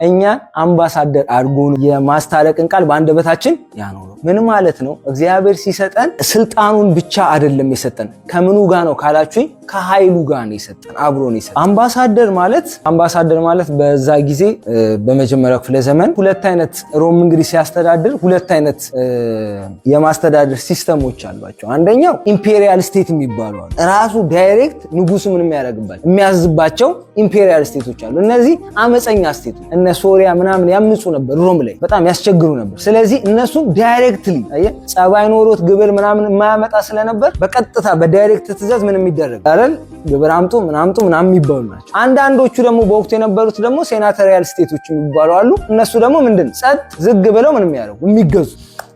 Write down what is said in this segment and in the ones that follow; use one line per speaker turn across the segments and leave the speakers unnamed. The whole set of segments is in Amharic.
እኛ አምባሳደር አድርጎን የማስታረቅን ቃል በአንደበታችን ያኖረው ምን ማለት ነው? እግዚአብሔር ሲሰጠን ስልጣኑን ብቻ አይደለም የሰጠን። ከምኑ ጋር ነው ካላችሁኝ ከኃይሉ ጋር ነው የሰጠን፣ አብሮ ነው የሰጠን። አምባሳደር ማለት በዛ ጊዜ በመጀመሪያው ክፍለ ዘመን ሁለት አይነት ሮም እንግዲህ ሲያስተዳድር ሁለት አይነት የማስተዳደር ሲስተሞች አሏቸው። አንደኛው ኢምፔሪያል ስቴት የሚባሉ አሉ። ራሱ ዳይሬክት ንጉሱ ምንም ያደርግባል የሚያዝባቸው ኢምፔሪያል ስቴቶች አሉ። እነዚህ አመፀኛ ስቴቶች እነ ሶሪያ ምናምን ያምፁ ነበር፣ ሮም ላይ በጣም ያስቸግሩ ነበር። ስለዚህ እነሱ ዳይሬክትሊ ጸባይ ኖሮት ግብር ምናምን የማያመጣ ስለነበር በቀጥታ በዳይሬክት ትእዛዝ ምንም ይደረግ አይደል፣ ግብር አምጡ ምናምን የሚባሉ ናቸው። አንዳንዶቹ ደግሞ በወቅቱ የነበሩት ደግሞ ሴናተሪያል ስቴቶች የሚባሉ አሉ። እነሱ ደግሞ ምንድን ጸጥ ዝግ ብለው ምንም ያደርጉ የሚገዙ።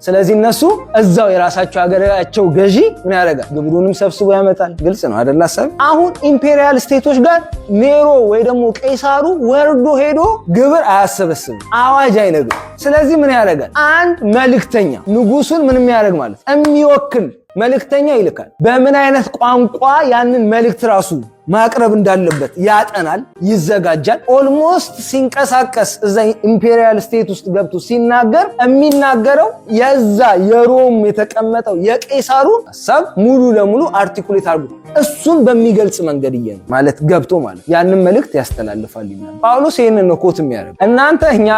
ስለዚህ እነሱ እዛው የራሳቸው ሀገራቸው ገዢ ምን ያደርጋል? ግብሩንም ሰብስቦ ያመጣል። ግልጽ ነው አይደል? ሐሳብ አሁን ኢምፔሪያል ስቴቶች ጋር ኔሮ ወይ ደግሞ ቄሳሩ ወርዶ ሄዶ ግብር አያሰበስብም፣ አዋጅ አይነግርም። ስለዚህ ምን ያደርጋል? አንድ መልእክተኛ ንጉሱን ምንም ያደርግ ማለት የሚወክል መልእክተኛ ይልካል። በምን አይነት ቋንቋ ያንን መልእክት ራሱ ማቅረብ እንዳለበት ያጠናል፣ ይዘጋጃል። ኦልሞስት ሲንቀሳቀስ እዛ ኢምፔሪያል ስቴት ውስጥ ገብቶ ሲናገር የሚናገረው የዛ የሮም የተቀመጠው የቄሳሩን ሐሳብ ሙሉ ለሙሉ አርቲኩሌት አድርጎ እሱን በሚገልጽ መንገድ ማለት ገብቶ ማለት ያንን መልእክት ያስተላልፋል ይላል ጳውሎስ። ይሄንን ነው ኮት የሚያደርግ እናንተ እኛ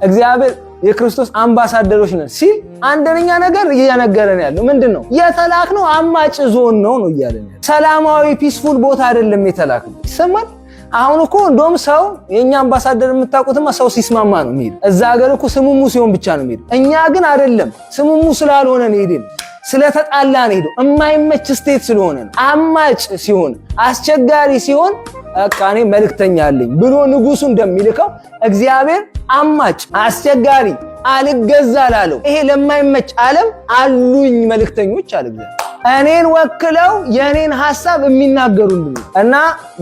እግዚአብሔር የክርስቶስ አምባሳደሮች ነን ሲል አንደኛ ነገር እየነገረን ያለው ምንድነው? የተላክነው አማጭ ዞን ነው እያለን ያለው። ሰላማዊ ፒስፉል ቦታ አይደለም የተላክነው። ይሰማል። አሁን እኮ እንደውም ሰው የኛ አምባሳደር የምታውቁትማ ሰው ሲስማማ ነው የሚሄድ። እዛ ሀገር እኮ ስሙሙ ሲሆን ብቻ ነው የሚሄድ። እኛ ግን አይደለም፣ ስሙሙ ስላልሆነ ነው ሄደን ስለተጣላ ነው ሄዶ የማይመች ስቴት ስለሆነ ነው። አማጭ ሲሆን አስቸጋሪ ሲሆን በቃ እኔ መልእክተኛ አለኝ ብሎ ንጉሱ እንደሚልከው እግዚአብሔር አማጭ አስቸጋሪ አልገዛ ላለው ይሄ ለማይመች ዓለም አሉኝ መልእክተኞች አለ እግዚአብሔር። እኔን ወክለው የኔን ሐሳብ የሚናገሩልኝ እና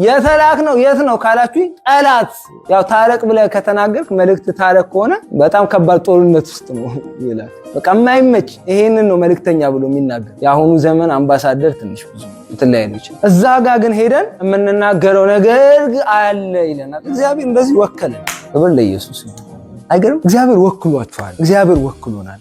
የተላክነው የት ነው ካላችሁ ጠላት ያው ታረቅ ብለህ ከተናገርክ መልእክት ታረቅ ከሆነ በጣም ከባድ ጦርነት ውስጥ ነው ይላል። በቃ የማይመች ይሄንን ነው መልእክተኛ ብሎ የሚናገር። የአሁኑ ዘመን አምባሳደር ትንሽ ብዙ ትለያለች። እዛ ጋር ግን ሄደን የምንናገረው ነገር አለ ይለናል። እግዚአብሔር እንደዚህ ወከለ። ክብር ለኢየሱስ። አይገርም? እግዚአብሔር ወክሏችኋል። እግዚአብሔር ወክሎናል።